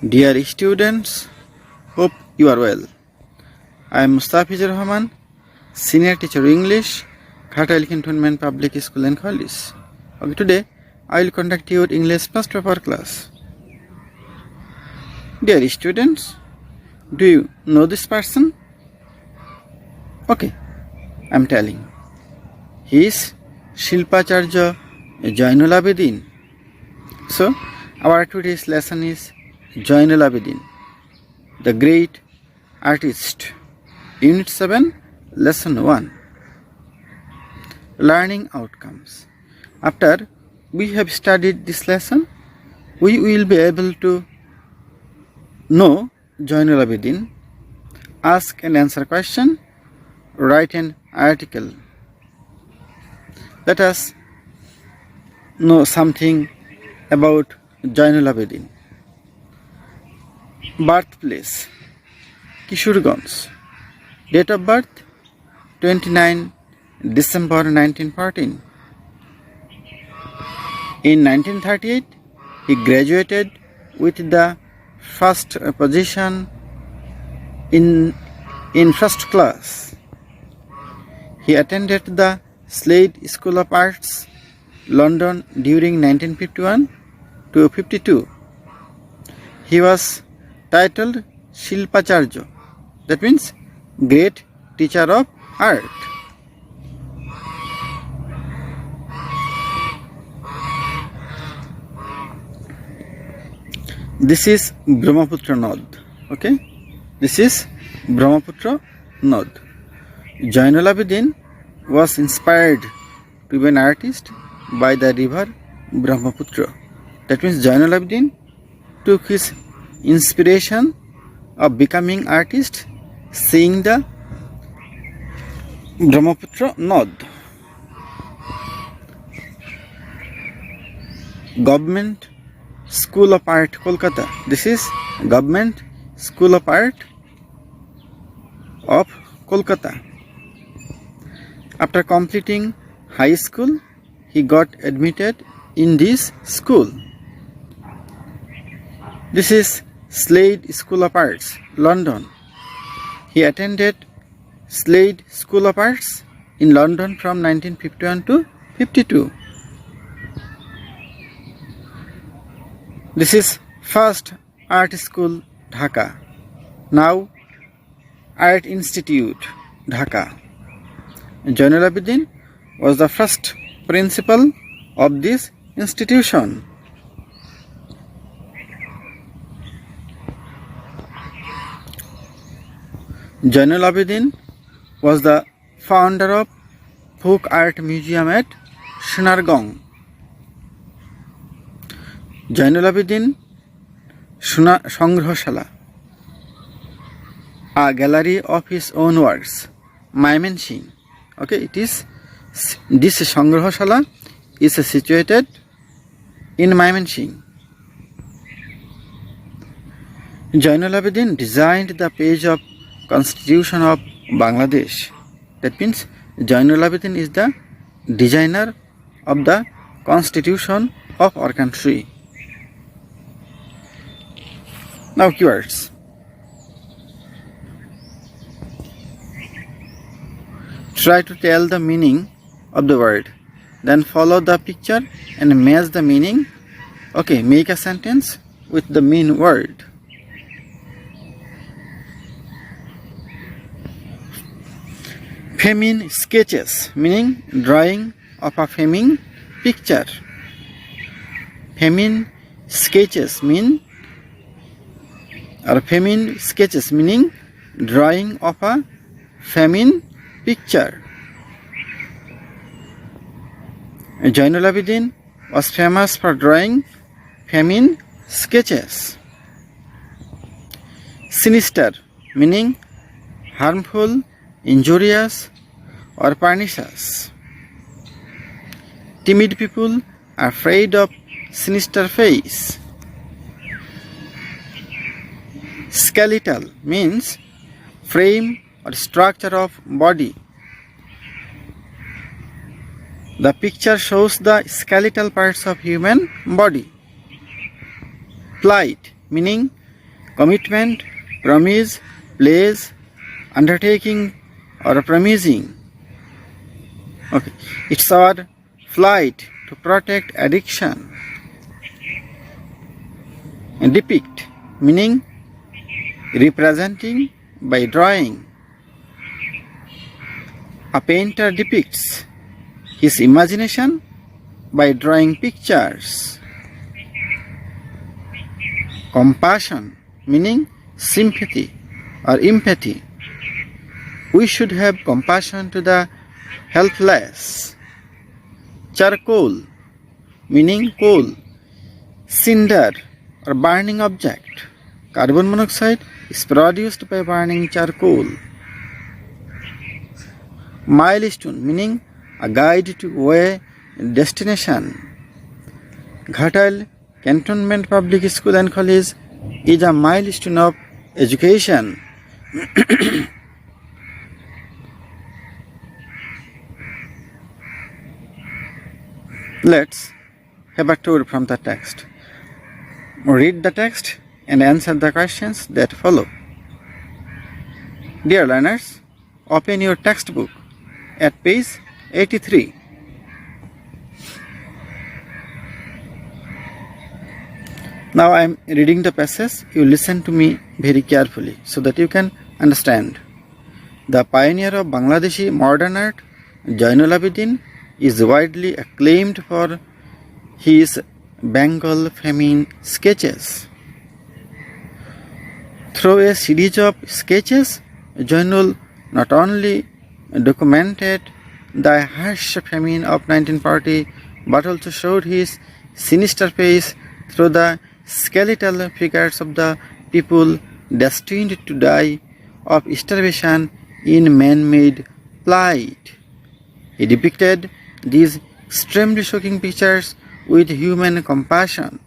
Dear students, hope you are well. I am Mustafizur Rahman, Senior Teacher English, Khatal Cantonment Public School and College. Okay, today I will conduct your English first paper class. Dear students, do you know this person? Okay, I am telling. He is Shilpacharya Zainul Abedin. So, our today's lesson is Zainul Abedin, the great artist. Unit 7, Lesson 1. Learning outcomes. After we have studied this lesson, we will be able to know Zainul Abedin, ask and answer question, write an article. Let us know something about Zainul Abedin. Birthplace Kishorganj. Date of birth 29 December 1914. In 1938, he graduated with the first position in first class. He attended the Slade School of Arts, London during 1951 to 52. He was titled Shilpacharya, that means great teacher of art. This is Brahmaputra Nod. Okay, this is Brahmaputra Nod. Zainul Abedin was inspired to be an artist by the river Brahmaputra. That means Zainul Abedin took his inspiration of becoming artist seeing the Brahmaputra Nod. Government School of Art, Kolkata. This is Government School of Art of Kolkata. After completing high school, he got admitted in this school. This is Slade School of Arts, London. He attended Slade School of Arts in London from 1951 to 52. This is first art school, Dhaka. Now Art Institute, Dhaka. Zainul Abedin was the first principal of this institution. Zainul Abedin was the founder of Folk Art Museum at Sonargaon. Zainul Abedin Sanggrahashala, a gallery of his own works, Mymensingh. Okay, it is this Sanggrahashala is situated in Mymensingh. Zainul Abedin designed the page of Constitution of Bangladesh. That means Zainul Abedin is the designer of the Constitution of our country. Now keywords. Try to tell the meaning of the word. Then follow the picture and match the meaning. Okay, make a sentence with the main word. Feminine sketches, meaning drawing of a feminine picture. Feminine sketches meaning drawing of a feminine picture. Zainul Abedin was famous for drawing feminine sketches. Sinister, meaning harmful, injurious or pernicious. Timid people are afraid of sinister face. Skeletal means frame or structure of body. The picture shows the skeletal parts of human body. Plight meaning commitment, promise, pledge, undertaking, or promising. Okay, it's our flight to protect addiction. And depict, meaning representing by drawing. A painter depicts his imagination by drawing pictures. Compassion, meaning sympathy or empathy. We should have compassion to the helpless. Charcoal, meaning coal, cinder or burning object. Carbon monoxide is produced by burning charcoal. Milestone, meaning a guide to a destination. Ghatal Cantonment Public School and College is a milestone of education. Let's have a tour from the text. Read the text and answer the questions that follow. Dear learners, open your textbook at page 83. Now I am reading the passage. You listen to me very carefully so that you can understand. The pioneer of Bangladeshi modern art, Zainul Abedin, is widely acclaimed for his Bengal famine sketches. Through a series of sketches, Zainul not only documented the harsh famine of 1940 but also showed his sinister face through the skeletal figures of the people destined to die of starvation in man-made plight. He depicted these extremely shocking pictures with human compassion.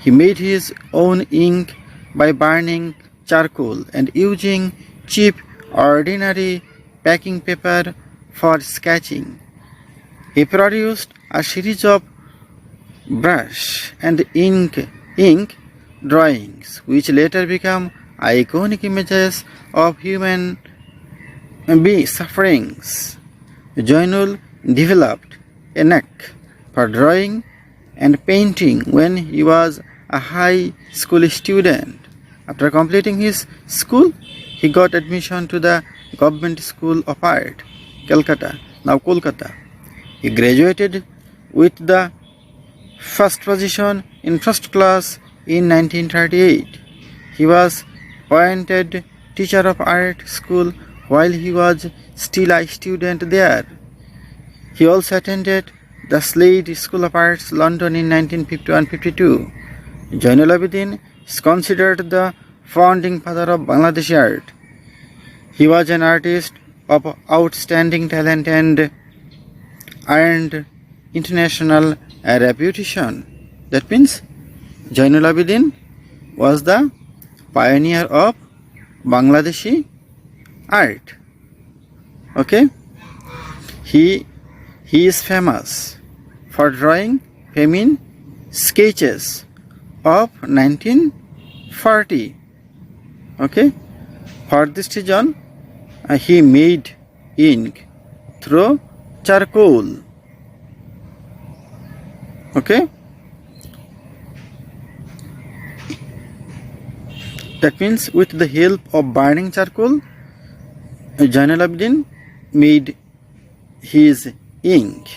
He made his own ink by burning charcoal and using cheap, ordinary packing paper for sketching. He produced a series of brush and ink drawings, which later became iconic images of human sufferings. Zainul developed a knack for drawing and painting when he was a high school student. After completing his school, he got admission to the Government School of Art, Calcutta, now Kolkata. He graduated with the first position in first class in 1938. He was appointed teacher of art school while he was still a student there. He also attended the Slade School of Arts, London in 1951-52. Zainul Abedin is considered the founding father of Bangladeshi art. He was an artist of outstanding talent and earned international reputation. That means Zainul Abedin was the pioneer of Bangladeshi art. Okay? He is famous for drawing famine sketches of 1940. Okay? For this reason, he made ink through charcoal. Okay? That means with the help of burning charcoal, Zainul Abedin made his ink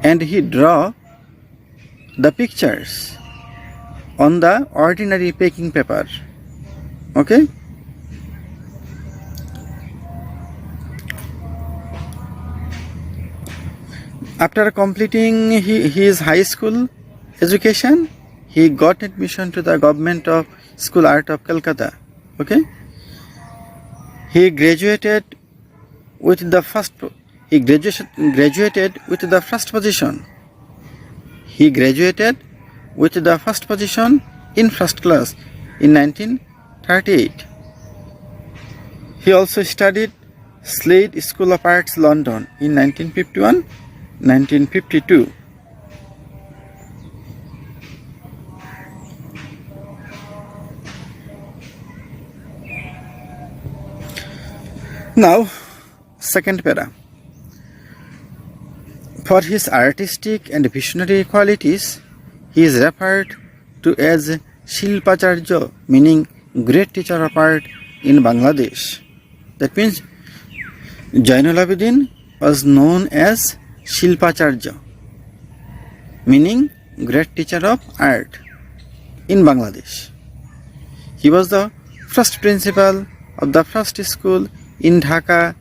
and he draw the pictures on the ordinary packing paper. Okay? After completing his high school education, he got admission to the Government of School Art of Calcutta. Okay? He graduated with the first position. He graduated with the first position in first class in 1938. He also studied Slade School of Arts, London in 1951-1952. Now, second para. For his artistic and visionary qualities, he is referred to as Shilpacharya, meaning great teacher of art in Bangladesh. That means Zainul Abedin was known as Shilpacharya, meaning great teacher of art in Bangladesh. He was the first principal of the first school in Dhaka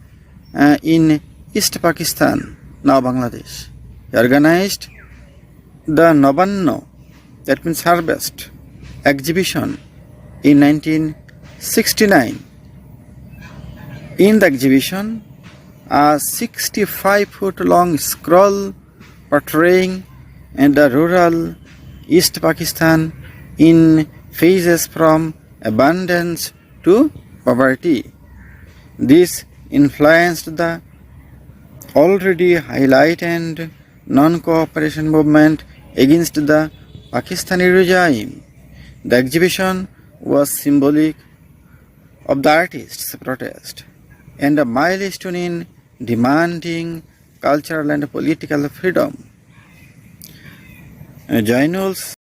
in East Pakistan, now Bangladesh. He organized the Nabanno, that means harvest, exhibition in 1969. In the exhibition, a 65-foot-long scroll portraying the rural East Pakistan in phases from abundance to poverty. This influenced the already highlighted non-cooperation movement against the Pakistani regime. The exhibition was symbolic of the artists' protest and a milestone in demanding cultural and political freedom. Zainul's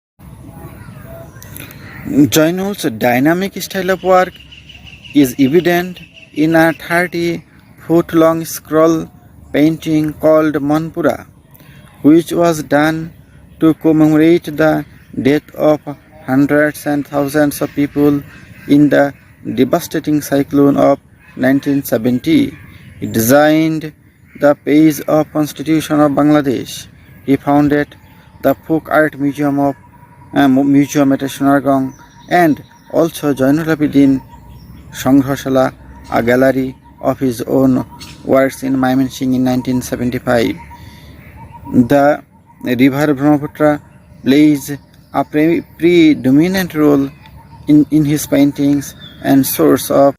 dynamic style of work is evident in a 30-foot-long scroll painting called Manpura, which was done to commemorate the death of hundreds and thousands of people in the devastating cyclone of 1970. He designed the page of Constitution of Bangladesh. He founded the Folk Art Museum at Sonargaon, and also Zainul Abedin Sanghrashala, a gallery of his own works in Mymensingh in 1975. The river Brahmaputra plays a predominant role in his paintings and source of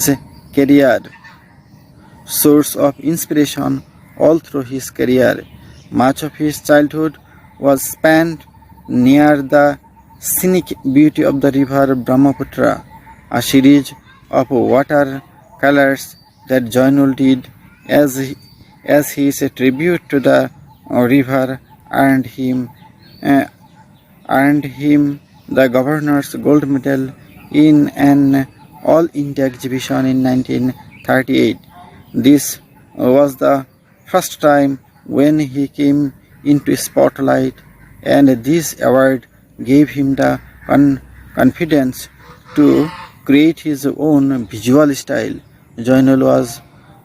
inspiration all through his career. Much of his childhood was spent near the scenic beauty of the river Brahmaputra. A series of watercolors that Zainul did as his tribute to the river earned him the governor's gold medal in an All India exhibition in 1938. This was the first time when he came into spotlight, and this award gave him the confidence to create his own visual style. Zainul was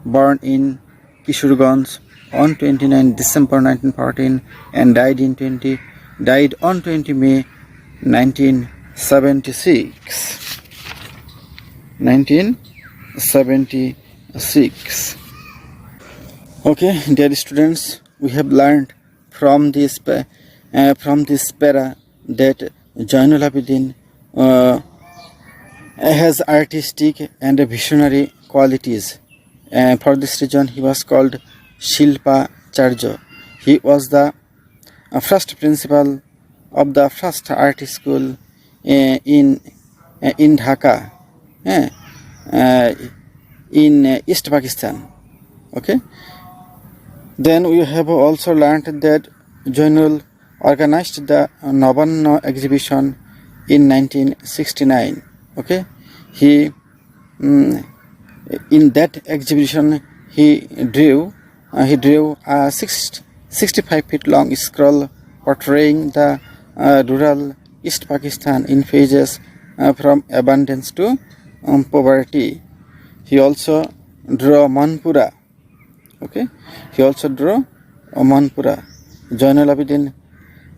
born in Kishorganj on 29 December 1914 and died on 20 May 1976. Okay, dear students, we have learned from this para that Zainul Abedin has artistic and visionary qualities. For this reason, he was called Shilpacharya. He was the first principal of the first art school in Dhaka, in East Pakistan. Okay. Then we have also learned that Zainul organized the Nabanno exhibition in 1969. Okay, in that exhibition he drew a 65-foot-long scroll portraying the rural East Pakistan in phases from abundance to poverty. He also drew Manpura. Okay, he also drew Manpura. Zainul Abedin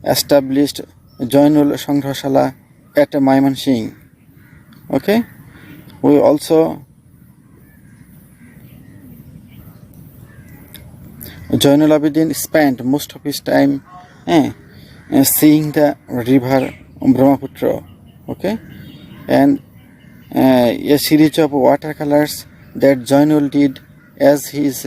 established Zainul Sanghrashala at Mymensingh. Okay, we also Zainul Abedin spent most of his time seeing the river Brahmaputra. Okay, and a series of watercolors that Zainul did as his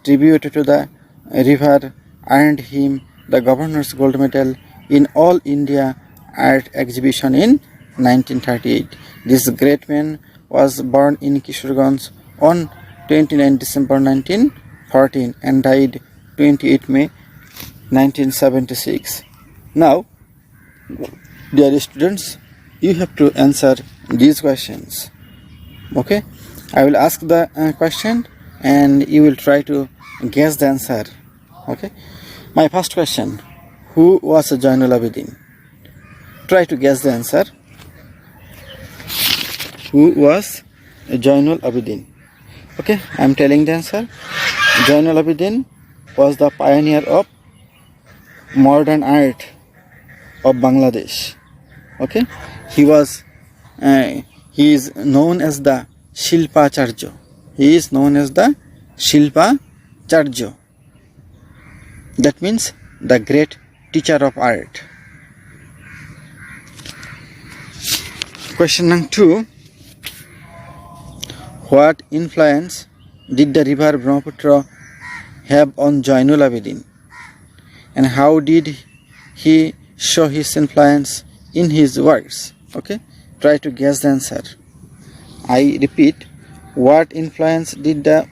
tribute to the river earned him the governor's gold medal in All India Art Exhibition in 1938. This great man was born in Kishorganj on 29 December 1914 and died 28 May 1976. Now, dear students, you have to answer these questions. Okay, I will ask the question and you will try to guess the answer. Okay, my first question: who was Zainul Abedin? Try to guess the answer. Who was Zainul Abedin? Okay, I am telling the answer. Zainul Abedin was the pioneer of modern art of Bangladesh. Okay, he is known as the Shilpacharya. He is known as the Shilpacharya. That means the great teacher of art. Question number 2. What influence did the river Brahmaputra have on Zainul Abedin? And how did he show his influence in his works? Okay, try to guess the answer. I repeat, what influence did the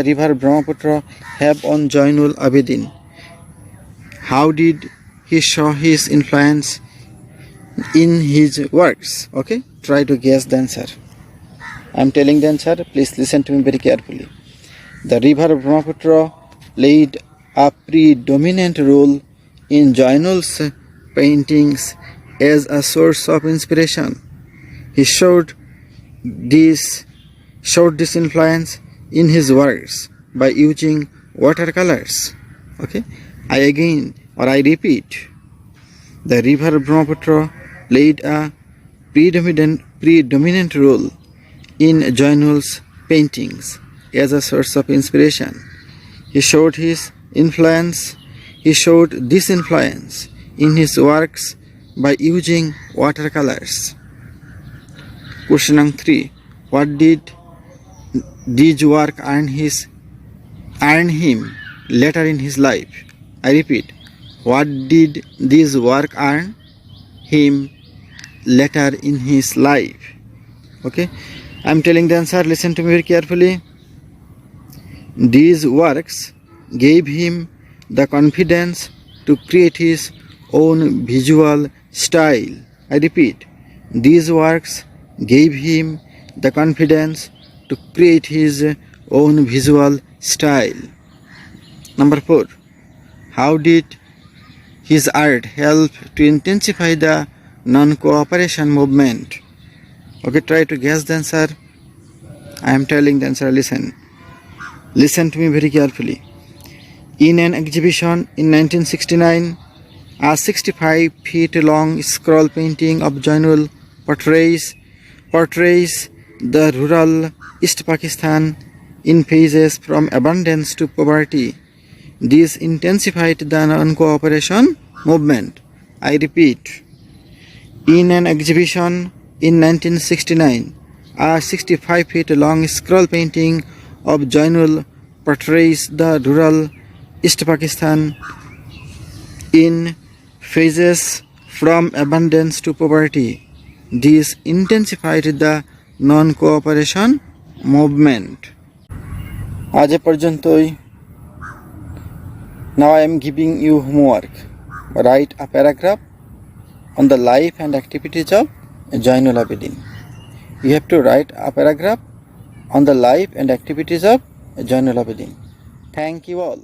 river Brahmaputra have on Zainul Abedin? How did he show his influence in his works? Okay, try to guess the answer. I am telling the answer. Please listen to me very carefully. The river Brahmaputra played a predominant role in Zainul's paintings as a source of inspiration. He showed this influence in his works by using watercolors. Okay, I repeat, the river Brahmaputra played a predominant role in Zainul's paintings as a source of inspiration. He showed this influence in his works by using watercolors. Question number 3. What did these work earn him later in his life? I repeat, what did this work earn him later in his life? Okay, I am telling the answer. Listen to me very carefully. These works gave him the confidence to create his own visual style. I repeat, these works gave him the confidence to create his own visual style. Number 4. How did his art help to intensify the non-cooperation movement? Okay, try to guess the answer. I am telling the answer. Listen to me very carefully. In an exhibition in 1969, a 65 feet long scroll painting of Zainul portrays the rural East Pakistan in phases from abundance to poverty. This intensified the non-cooperation movement. I repeat, in an exhibition in 1969, a 65 feet long scroll painting of Zainul portrays the rural East Pakistan in phases from abundance to poverty. This intensified the non-cooperation movement. আজ এ পর্যন্তই. Now I am giving you homework. Write a paragraph on the life and activities of Zainul Abedin. You have to write a paragraph on the life and activities of Zainul Abedin. Thank you all.